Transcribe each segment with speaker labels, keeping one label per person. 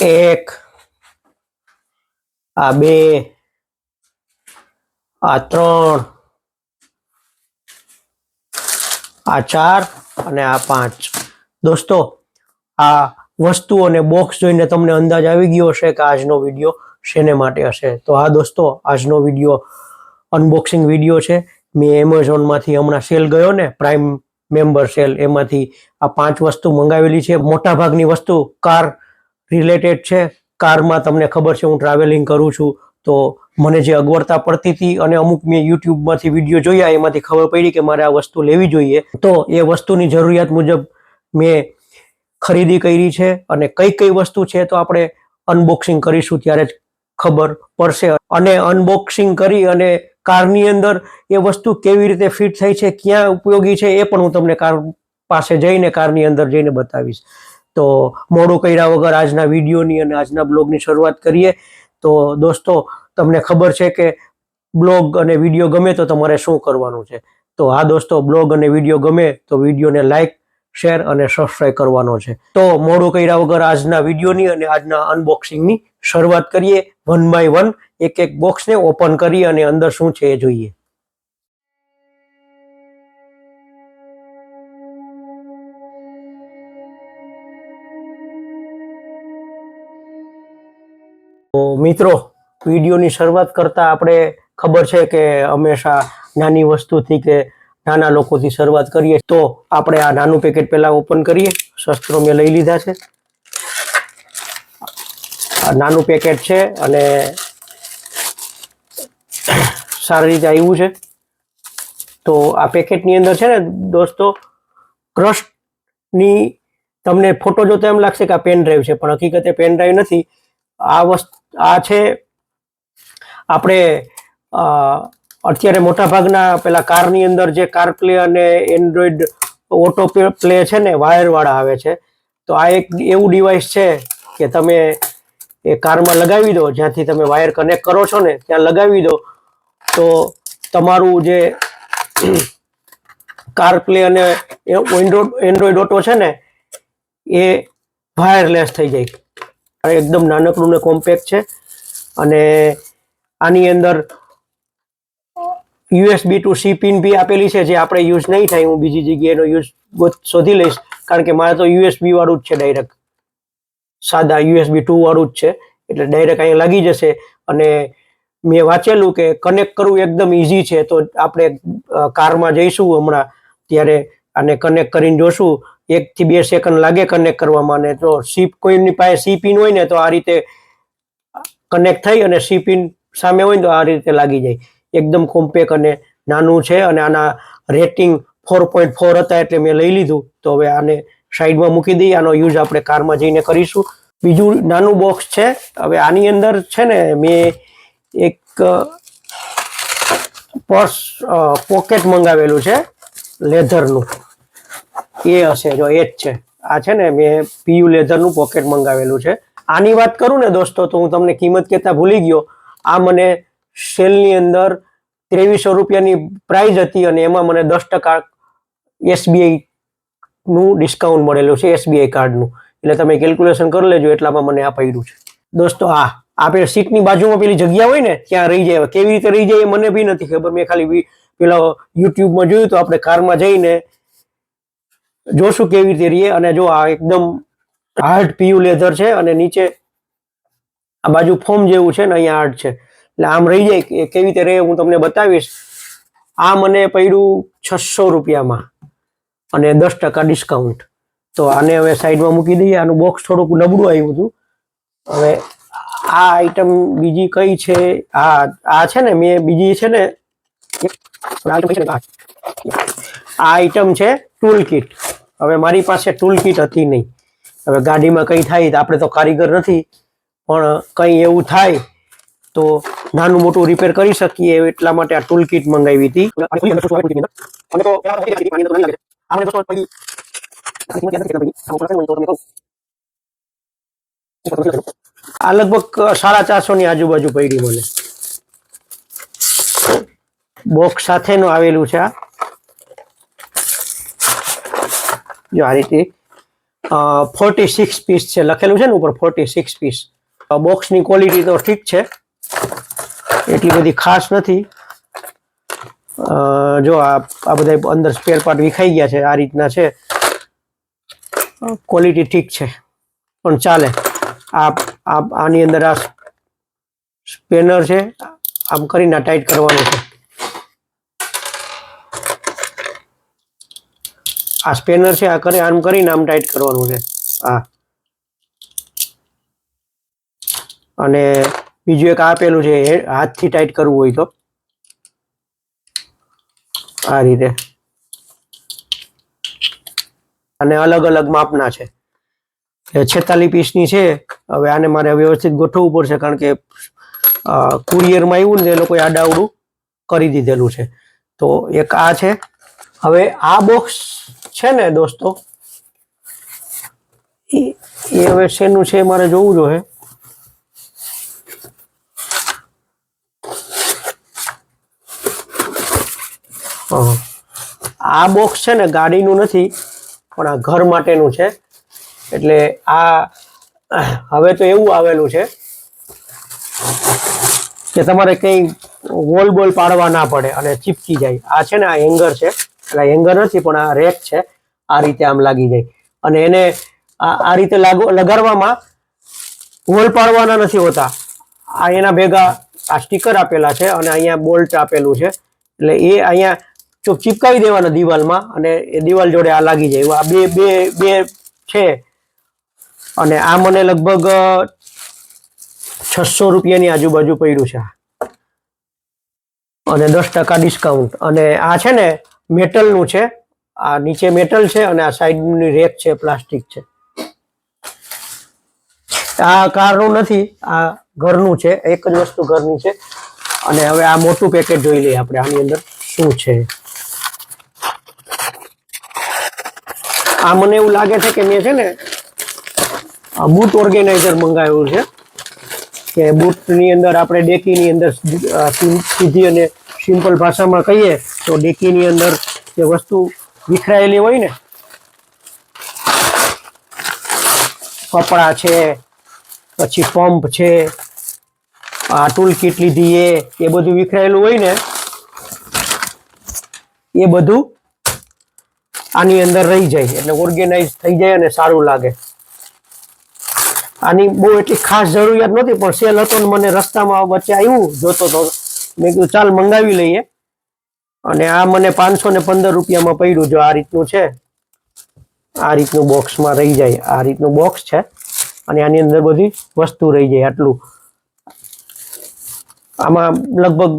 Speaker 1: એક, આ બે, આ ત્રણ, આ ચાર અને આ પાંચ. દોસ્તો, આ વસ્તુ અને બોક્સ જોઈને તમને અંદાજ આવી ગયો હશે કે આજનો વિડીયો શેને માટે હશે. તો હા દોસ્તો, આજનો વિડીયો અનબોક્સિંગ વિડીયો છે. મેં એમેઝોનમાંથી હમણાં સેલ ગયો ને, પ્રાઇમ મેમ્બર સેલ, એમાંથી આ 5 વસ્તુ મંગાવેલી છે. મોટા ભાગની વસ્તુ કાર રિલેટેડ છે. કારમાં તમને ખબર છે હું ટ્રાવેલિંગ કરું છું, તો મને જે અગવડતા પડતી હતી અને અમુક મેં યુટ્યુબમાંથી વિડીયો જોયા એમાંથી ખબર પડી કે મારે આ વસ્તુ લેવી જોઈએ. તો એ વસ્તુની જરૂરિયાત મુજબ મેં ખરીદી કરી છે અને કઈ કઈ વસ્તુ છે તો આપણે અનબોક્સિંગ કરીશું ત્યારે જ ખબર પડશે. અને અનબોક્સિંગ કરી અને કારની અંદર એ વસ્તુ કેવી રીતે ફિટ થઈ છે, ક્યાં ઉપયોગી છે, એ પણ હું તમને કાર પાસે જઈને કારની અંદર જઈને બતાવીશ. તો મોડું કર્યા વગર આજના વિડીયોની અને આજના બ્લોગની શરૂઆત કરીએ. તો દોસ્તો, તમને ખબર છે કે બ્લોગ અને વિડીયો ગમે તો તમારે શું કરવાનું છે. તો હા દોસ્તો, બ્લોગ અને વિડીયો ગમે તો વિડીયોને લાઈક, શેર અને સબસ્ક્રાઇબ કરવાનો છે. તો મોડું કર્યા વગર આજના વિડીયોની અને આજના અનબોક્સિંગની શરૂઆત કરીએ. 1 બાય 1 એક એક બોક્સને ઓપન કરી અને અંદર શું છે એ જોઈએ. તો મિત્રો, વિડીયોની શરૂઆત કરતા આપણે ખબર છે કે હંમેશા નાની વસ્તુથી કે નાના લોકોથી શરૂઆત કરીએ. તો આપણે આ નાનું પેકેટ પહેલા ઓપન કરીએ. શસ્ત્રો મેં લઈ લીધા છે. આ નાનું પેકેટ છે અને સારી રીતે આવ્યું છે. તો આ પેકેટની અંદર છે ને દોસ્તો, ક્રસ્ટની તમને ફોટો જોતા એમ લાગશે કે આ પેન ડ્રાઈવ છે, પણ હકીકતે પેન ડ્રાઈવ નથી. આ છે આપણે અત્યારે મોટા ભાગના પેલા કારની અંદર જે કાર પ્લે અને એન્ડ્રોઈડ ઓટો પ્લે છે ને, વાયર વાળા આવે છે. તો આ એક એવું ડિવાઇસ છે કે તમે એ કારમાં લગાવી દો, જ્યાંથી તમે વાયર કનેક્ટ કરો છો ને ત્યાં લગાવી દો, તો તમારું જે કાર પ્લે અને એન્ડ્રોઈડ ઓટો છે ને એ વાયરલેસ થઈ જાય. એકદમ નાનકડું ને કોમ્પેક્ટ છે. અને આની અંદર USB to C પિન બી આપેલી છે, જે આપણે યુઝ નહીં થાય. હું બીજી જગ્યાએનો યુઝ શોધી લઈશ, કારણ કે મારે તો USB વાળું જ છે, ડાયરેક્ટ સાદા USB 2 વાળું જ છે, એટલે ડાયરેક્ટ અહીંયા લાગી જશે. અને મેં વાંચેલું કે કનેક્ટ કરવું એકદમ ઇઝી છે. તો આપણે કારમાં જઈશું હમણાં, ત્યારે આને કનેક્ટ કરીને જોશું. 1 થી 2 સેકન્ડ લાગે કનેક્ટ કરવામાં. અને તો કોઈની પાસે C પિન હોય ને તો આ રીતે કનેક્ટ થઈ અને C પિન સામે હોય ને તો આ રીતે લાગી જાય. એકદમ કોમ્પેક્ટ અને નાનું છે. અને આના રેટિંગ 4.4 હતા એટલે મેં લઈ લીધું. તો હવે આને સાઈડમાં મૂકી દઈએ. આનો યુઝ આપણે કારમાં જઈને કરીશું. બીજું નાનું બોક્સ છે. હવે આની અંદર છે ને મેં એક પર્સ પોકેટ મંગાવેલું છે લેધરનું. એ હશે, જો એ જ છે. આ છે ને મેં PU લેધરનું પોકેટ મંગાવેલું છે. આની વાત કરું ને દોસ્તો, તો હું તમને કિંમત કહેતા ભૂલી ગયો. આ મને સેલની અંદર 2300 રૂપિયાની પ્રાઇસ હતી અને એમાં મને 10% SBI નું ડિસ્કાઉન્ટ મળેલું છે, SBI કાર્ડનું. એટલે તમે કેલ્ક્યુલેશન કરી લેજો, એટલામાં મને આ પડ્યું છે. દોસ્તો, આપણે સીટની બાજુમાં પેલી જગ્યા હોય ને ત્યાં રહી જાય. કેવી રીતે રહી જાય એ મને બી નથી ખબર. મેં ખાલી પેલા યુટ્યુબમાં જોયું તો આપણે કારમાં જઈને જોશું કેવી રીતે રહીએ. અને જો આ એકદમ હાર્ડ PU લેધર છે અને નીચે આ બાજુ ફોમ જેવું છે ને, અહીંયા હાર્ડ છે, એટલે આમ રહી જાય. કેવી રીતે રહે હું તમને બતાવીશ. આ મને પડ્યું 600 રૂપિયામાં અને 10% ડિસ્કાઉન્ટ. તો આને હવે સાઈડમાં મૂકી દઈએ. આનું બોક્સ થોડુંક નબળું આવ્યું હતું. હવે આ આઈટમ બીજી કઈ છે? આ છે ને મેં બીજી છે ને આ આઈટમ છે ટૂલ કિટ. હવે મારી પાસે ટૂલ કિટ હતી નહીં. હવે ગાડીમાં કંઈ થાય તો આપણે તો કારીગર નથી, પણ કંઈ એવું થાય તો નાનું મોટું રિપેર કરી શકીએ, એટલા માટે આ ટૂલ કિટ મંગાવી હતી. આ લગભગ 450 ની આજુબાજુ પડી મને. બોક્સ સાથેનું આવેલું છે. આ જો આ રીતે 46 પીસ છે લખેલું છે ને ઉપર 46 પીસ. બોક્સની ક્વોલિટી તો ઠીક છે, એટલી બધી ખાસ નથી. જો આ બધા અંદર સ્પેર પાર્ટ વિખાઈ ગયા છે, આ રીતના છે. ક્વોલિટી ઠીક છે પણ ચાલે. આની અંદર આ સ્પેનર છે, આમ કરીને ટાઈટ કરવાનું છે. આ સ્પેનર છે, આમ કરીને આમ ટાઈટ કરવાનું છે. અને બીજું એક આપેલું છે, હાથથી ટાઈટ કરવું હોય તો આ રીતે. અને અલગ અલગ માપના છે. 46 પીસની છે. હવે આને મારે વ્યવસ્થિત ગોઠવવું પડશે, કારણ કે કુરિયરમાં આવ્યું ને એ લોકોએ આડાવડું કરી દીધેલું છે. તો એક આ છે. હવે આ બોક્સ છે ને દોસ્તો, એ હવે શેનું છે મારે જોવું જોઈએ. આ બોક્સ છે ને ગાડીનું નથી, પણ આ ઘર માટેનું છે. એટલે આ હવે તો એવું આવેલું છે કે તમારે કંઈ વોલ બોલ પાડવા ના પડે અને ચીપકી જાય. આ છે ને આ હેંગર છે, એટલે હેંગર નથી પણ આ રેક છે. આ રીતે આમ લાગી જાય અને એને આ રીતે લગાડવામાં વોલ પાડવાના નથી હોતા. આ એના ભેગા આ સ્ટીકર આપેલા છે અને અહીંયા બોલ્ટ આપેલું છે. એટલે એ અહીંયા ચીપકાવી દેવાના દિવાલમાં અને એ દિવાલ જોડે આ લાગી જાય. આ બે છે અને આ મને લગભગ 600 રૂપિયાની આજુબાજુ પડ્યું છે અને 10% ડિસ્કાઉન્ટ. અને આ છે ને મેટલનું છે. આ નીચે મેટલ છે અને આ સાઈડની રેક છે, પ્લાસ્ટિક છે. આ કારનું નથી, આ ઘરનું છે. એક જ વસ્તુ ઘરની છે. અને હવે આ મોટું પેકેટ જોઈ લઈએ આપણે, આની અંદર શું છે. આ મને એવું લાગે છે કે મેં છે ને બૂટ ઓર્ગેનાઇઝર મંગાવ્યું છે, કે બૂટની અંદર આપણે ડેકીની અંદર સીધી અને સિમ્પલ ભાષામાં કહીએ તો ડેકીની અંદર જે વસ્તુ વિખરાયેલી હોય ને, કપડા છે, પછી પંપ છે, આ ટૂલ કીટ લીધી એ બધું વિખરાયેલું હોય ને, એ બધું આની અંદર રહી જાય. એટલે ઓર્ગેનાઇઝ થઈ જાય અને સારું લાગે. આની બહુ એટલી ખાસ જરૂરિયાત નહોતી, પણ સેલ હતો ને મને રસ્તામાં વચ્ચે આવ્યું જોતો તો મેં કીધું ચાલ મંગાવી લઈએ. અને આ મને 515 રૂપિયામાં પડ્યું. જો આ રીતનું છે, આ રીતનું બોક્સમાં રહી જાય. આ રીતનું બોક્સ છે અને આની અંદર બધી વસ્તુ રહી જાય. આટલું આમાં લગભગ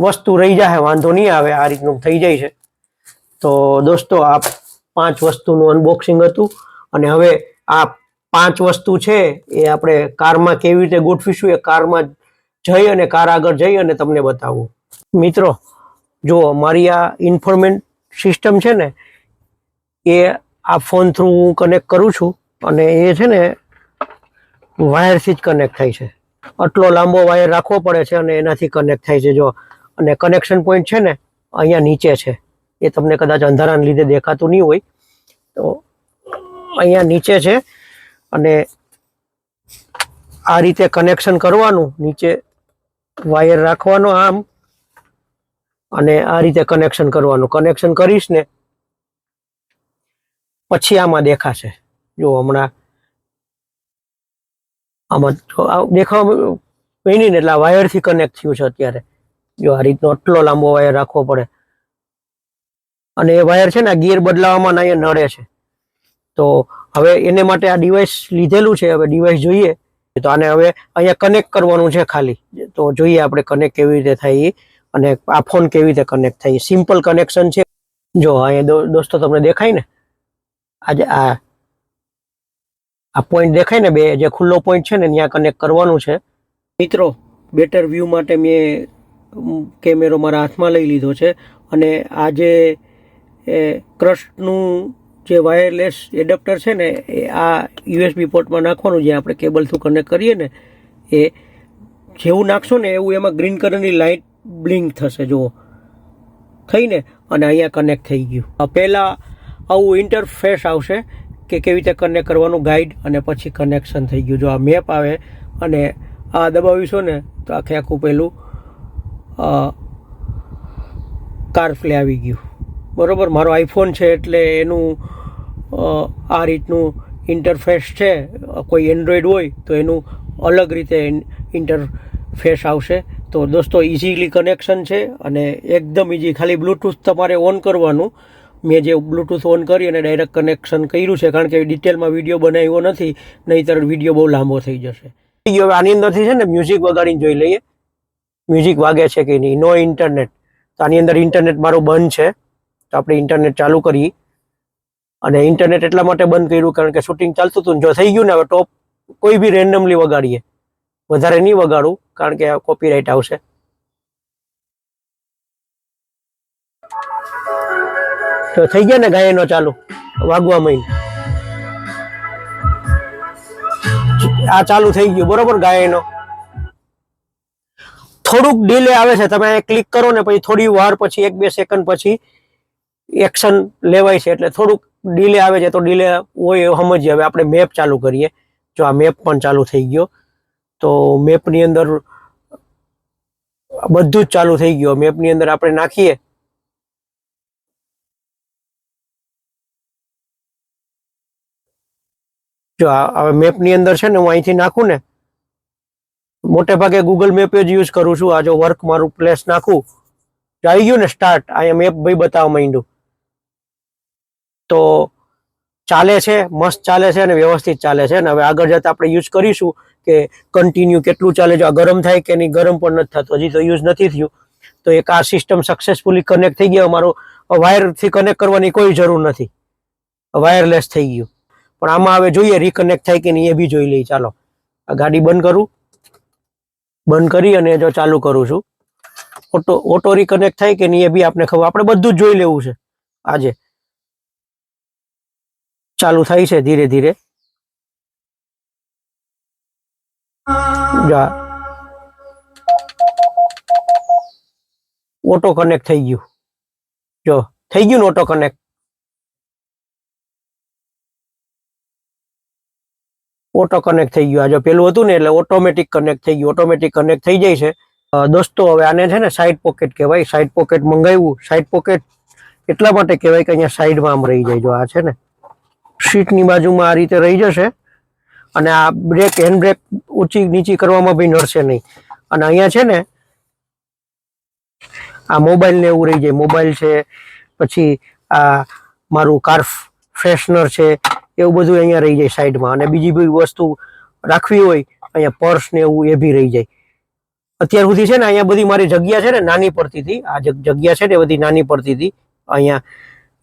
Speaker 1: વસ્તુ રહી જાય, વાંધો નહીં આવે. આ રીતનું થઈ જાય છે. તો દોસ્તો આ 5 વસ્તુનું અનબોક્સિંગ હતું. અને હવે આ 5 વસ્તુ છે એ આપણે કારમાં કેવી રીતે ગોઠવીશું, એ કારમાં જઈ અને કાર આગળ જઈ અને તમને બતાવું. મિત્રો જો મારી આ ઇન્ફોર્મેન્ટ સિસ્ટમ છે ને, એ આ ફોન થ્રુ હું કનેક્ટ કરું છું અને એ છે ને વાયરથી જ કનેક્ટ થાય છે. આટલો લાંબો વાયર રાખવો પડે છે અને એનાથી કનેક્ટ થાય છે. જો અને કનેક્શન પોઈન્ટ છે ને અહીંયા નીચે છે. એ તમને કદાચ અંધારાને લીધે દેખાતું નહીં હોય, તો અહીંયા નીચે છે. અને આ રીતે કનેક્શન કરવાનું, નીચે વાયર રાખવાનો આમ, અને આ રીતે કનેક્શન કરવાનું. કનેક્શન કરીશ ને પછી આમાં દેખાશે. જો હમણાં આમાં દેખાવા નહીં ને, એટલે આ વાયરથી કનેક્ટ થયું છે અત્યારે. જો આ રીતનો આટલો લાંબો વાયર રાખવો પડે. અને એ વાયર છે ને આ ગિયર બદલાવામાં અહીંયા નડે છે. તો હવે એને માટે આ ડિવાઇસ લીધેલું છે. હવે ડિવાઇસ જોઈએ તો આને હવે અહીંયા કનેક્ટ કરવાનું છે ખાલી. તો જોઈએ આપણે કનેક્ટ કેવી રીતે થાય અને આ ફોન કેવી રીતે કનેક્ટ થાય. સિમ્પલ કનેક્શન છે. જો અહીંયા દોસ્તો તમને દેખાય ને, આજે આ પોઈન્ટ દેખાય ને, બે જે ખુલ્લો પોઈન્ટ છે ને ત્યાં કનેક્ટ કરવાનું છે. મિત્રો બેટર વ્યૂ માટે મેં કેમેરો મારા હાથમાં લઈ લીધો છે અને આ જે ક્રસ્ટનું જે વાયરલેસ એડપ્ટર છે ને, એ આ યુએસબી પોર્ટમાં નાખવાનું. જે આપણે કેબલ થ્રુ કનેક્ટ કરીએ ને, એ જેવું નાખશો ને એવું એમાં ગ્રીન કલરની લાઇટ બ્લિંક થશે. જુઓ થઈને અને અહીંયા કનેક્ટ થઈ ગયું. પહેલાં આવું ઇન્ટરફેસ આવશે કે કેવી રીતે કનેક્ટ કરવાનું ગાઈડ, અને પછી કનેક્શન થઈ ગયું. જો આ મેપ આવે અને આ દબાવીશું ને તો આખે આખું પેલું CarPlay આવી ગયું. બરાબર, મારો આઈફોન છે એટલે એનું આ રીતનું ઇન્ટરફેસ છે. કોઈ એન્ડ્રોઈડ હોય તો એનું અલગ રીતે ઇન્ટરફેસ આવશે. તો દોસ્તો ઇઝીલી કનેક્શન છે અને એકદમ ઇઝી. ખાલી બ્લૂટૂથ તમારે ઓન કરવાનું. મેં જે બ્લૂટૂથ ઓન કરી અને ડાયરેક્ટ કનેક્શન કર્યું છે, કારણ કે ડિટેલમાં વિડીયો બનાવ્યો નથી, નહીંતર વિડીયો બહુ લાંબો થઈ જશે. હવે આની અંદરથી છે ને મ્યુઝિક વગાડીને જોઈ લઈએ મ્યુઝિક વાગે છે કે નહીં. નો ઇન્ટરનેટ, તો આની અંદર ઇન્ટરનેટ મારું બંધ છે, તો આપણે ઇન્ટરનેટ ચાલુ કરીએ. અને ઇન્ટરનેટ એટલા માટે બંધ કર્યું કારણ કે શૂટિંગ ચાલતું હતું. જો થઈ ગયું ને, હવે ટોપ કોઈ બી રેન્ડમલી વગાડીએ, વધારે નહીં વગાડું કારણ કે કોપીરાઇટ આવશે. તો થઈ ગયા ને ગાયનો ચાલુ વાગવા માંડ. આ ચાલુ થઈ ગયું બરોબર. ગાયનો થોડુંક ડીલે આવે છે. તમે ક્લિક કરો ને પછી થોડી વાર પછી 1-2 સેકન્ડ પછી એક્શન લેવાય છે, એટલે થોડુંક ડીલે આવે છે. તો ડીલે હોય એવું સમજીએ. હવે આપણે મેપ ચાલુ કરીએ. જો આ મેપ પણ ચાલુ થઈ ગયો. તો મેપની અંદર બધું જ ચાલુ થઈ ગયું. મેપની અંદર આપણે નાખીએ. જો હવે મેપની અંદર છે ને, હું અહીંથી નાખું ને, મોટે ભાગે ગૂગલ મેપ જ યુઝ કરું છું. આ જો વર્ક મારું પ્લેસ નાખું, આવી ગયું ને સ્ટાર્ટ, અહીંયા મેપ ભાઈ બતાવવા માંડ્યું. તો ચાલે છે, મસ્ત ચાલે છે અને વ્યવસ્થિત ચાલે છે. અને હવે આગળ જતા આપણે યુઝ કરીશું કે કન્ટિન્યુ કેટલું ચાલે. જો આ ગરમ થાય કે નહીં, ગરમ પણ નથી થતું, હજી તો યુઝ નથી થયું. તો એક આ સિસ્ટમ સક્સેસફુલી કનેક્ટ થઈ ગયો. મારો વાયરથી કનેક્ટ કરવાની કોઈ જરૂર નથી, વાયરલેસ થઈ ગયું. પણ આમાં હવે જોઈએ રીકનેક્ટ થાય કે નહીં, એ બી જોઈ લઈએ. ચાલો આ ગાડી બંધ કરું, બંધ કરી અને જો ચાલુ કરું છું. ઓટો રીકનેક્ટ થાય કે નહીં એ બી આપણે ખબર. આપણે બધું જ જોઈ લેવું છે. આજે ચાલુ થાય છે ધીરે ધીરે. ઓટો કનેક્ટ થઈ ગયું. જો થઈ ગયું ને ઓટો કનેક્ટ. ઓટો કનેક્ટ થઈ ગયું. આ જો પેલું હતું ને એટલે ઓટોમેટિક કનેક્ટ થઈ ગયું. ઓટોમેટિક કનેક્ટ થઈ જાય છે. દોસ્તો હવે આને છે ને સાઈડ પોકેટ કહેવાય. સાઈડ પોકેટ મંગાવ્યું. સાઈડ પોકેટ એટલા માટે કહેવાય કે અહીંયા સાઈડમાં આમ રહી જાય. જો આ છે ને સીટની બાજુમાં આ રીતે રહી જશે. અને આ બ્રેક, હેન્ડ બ્રેક ઊંચી નીચી કરવામાં બી નડશે નહીં. અને અહીંયા છે ને આ મોબાઈલ ને એવું રહી જાય. મોબાઈલ છે, પછી આ મારું કાર ફ્રેશનર છે, એવું બધું અહીંયા રહી જાય સાઈડમાં. અને બીજી બધી વસ્તુ રાખવી હોય અહીંયા પર્સ ને એવું એ બી રહી જાય. અત્યાર સુધી છે ને અહીંયા બધી મારી જગ્યા છે ને નાની પડતી હતી. આ જગ્યા છે ને બધી નાની પડતી હતી અહીંયા.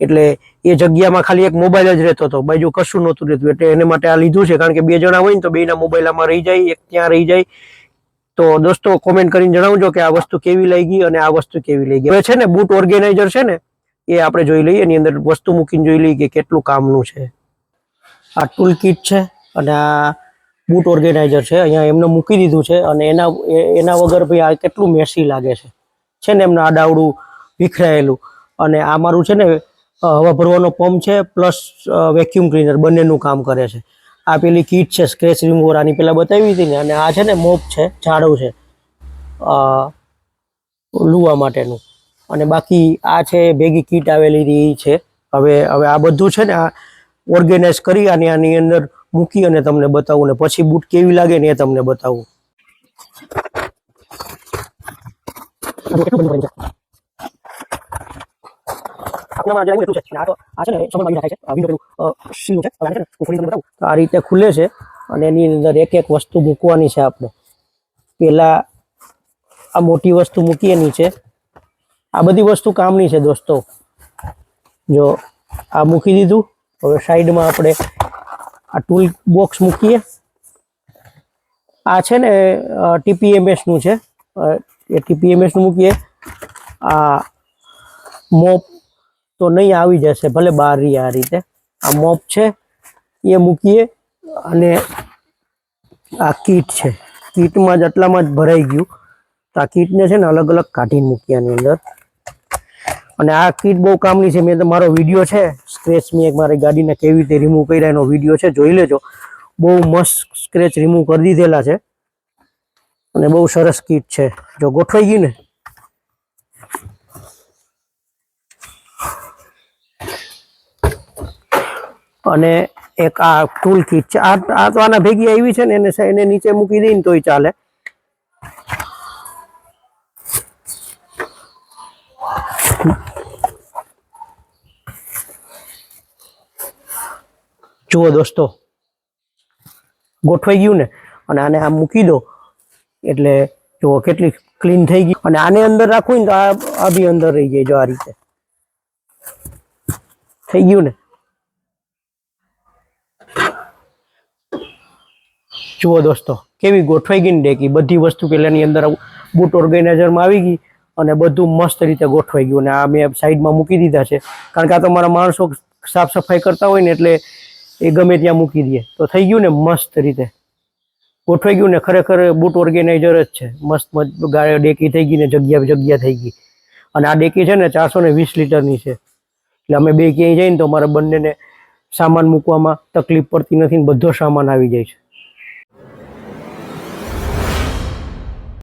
Speaker 1: એટલે એ જગ્યામાં ખાલી એક મોબાઈલ જ રહેતો હતો, બાજુ કશું નહોતું રહેતું. એટલે એને માટે આ લીધું છે. કારણ કે 2 જણા હોય ને તો બેના મોબાઈલ આમાં રહી જાય, એક ત્યાં રહી જાય. તો દોસ્તો કોમેન્ટ કરીને જણાવજો કે આ વસ્તુ કેવી લાગી અને આ વસ્તુ કેવી લાગી. હવે છે ને બૂટ ઓર્ગેનાઇઝર છે ને એ આપણે જોઈ લઈએ. એની અંદર વસ્તુ મૂકીને જોઈ લઈએ કે કેટલું કામનું છે. આ ટૂલ કીટ છે અને આ બૂટ ઓર્ગેનાઇઝર છે. અહીંયા એમને મૂકી દીધું છે. અને એના વગર ભાઈ આ કેટલું મેસી લાગે છે ને એમને આડાવડું વિખરાયેલું. અને આ મારું છે ને હવા ભરવાનો પંપ છે પ્લસ વેક્યુમ ક્લીનર, બંનેનું કામ કરે છે. આ પેલી કીટ છે સ્ક્રેચ રિમૂવર, આની પેલા બતાવી હતી ને. અને આ છે ને મોપ છે, ઝાડુ છે લુવા માટેનું. અને બાકી આ છે ભેગી કીટ આવેલી છે. હવે આ બધું છે ને આ ઓર્ગેનાઇઝ કરી અને આની અંદર મૂકી અને તમને બતાવું, ને પછી બૂટ કેવી લાગે ને એ તમને બતાવું. આ રીતે ખુલે છે અને એની અંદર એક એક વસ્તુ મૂકવાની છે આપણે. પેલા આ મોટી વસ્તુ મૂકીએ નીચે. આ બધી વસ્તુ કામની છે દોસ્તો. જો આ મૂકી દીધું. હવે સાઈડમાં આપણે આ ટૂલ બોક્સ મૂકીએ. આ છે ને TPMS નું છે, એ TPMS નું મૂકીએ. આ મોપ તો નહીં આવી જશે, ભલે બહાર રહી. આ રીતે આ મોપ છે એ મૂકીએ. અને આ કીટ છે, કીટમાં જ આટલામાં જ ભરાઈ ગયું. તો આ કીટને છે ને અલગ અલગ કાઢીને મૂકીએ આની અંદર. અને આ કીટ બહુ કામની છે. મેં તમારો વિડીયો છે સ્ક્રેચ મેં એક મારી ગાડીને કેવી રીતે રિમૂવ કર્યા એનો વિડીયો છે, જોઈ લેજો. બહુ મસ્ત સ્ક્રેચ રિમૂવ કરી દીધેલા છે અને બહુ સરસ કીટ છે. જો ગોઠવાઈ ગઈ ને, અને એક આ ટૂલ કીટ છે. આ તો આના ભેગી આવી છે ને, એને નીચે મૂકી દઈને તોય ચાલે. જુઓ દોસ્તો, ગોઠવાઈ ગયું ને, અને આને આમ મૂકી દો એટલે જુઓ કેટલી ક્લીન થઈ ગઈ. અને આને અંદર રાખવું ને તો આ બી અંદર રહી જાય. જો આ રીતે થઈ ગયું ને. જુઓ દોસ્તો કેવી ગોઠવાઈ ગઈ ને ડેકી. બધી વસ્તુ પેલાની અંદર બૂટ ઓર્ગેનાઇઝરમાં આવી ગઈ અને બધું મસ્ત રીતે ગોઠવાઈ ગયું. અને આ મેં સાઈડમાં મૂકી દીધા છે, કારણ કે આ તો મારા માણસો સાફ સફાઈ કરતા હોય ને એટલે એ ગમે ત્યાં મૂકી દે. તો થઈ ગયું ને મસ્ત રીતે ગોઠવાઈ ગયું ને. ખરેખર બૂટ ઓર્ગેનાઇઝર જ છે. મસ્ત ગાડી ડેકી થઈ ગઈ ને, જગ્યા થઈ ગઈ. અને આ ડેકી છે ને 420 લીટરની છે, એટલે અમે બે ક્યાંય જઈએ ને તો અમારા બંનેને સામાન મૂકવામાં તકલીફ પડતી નથી ને બધો સામાન આવી જાય છે.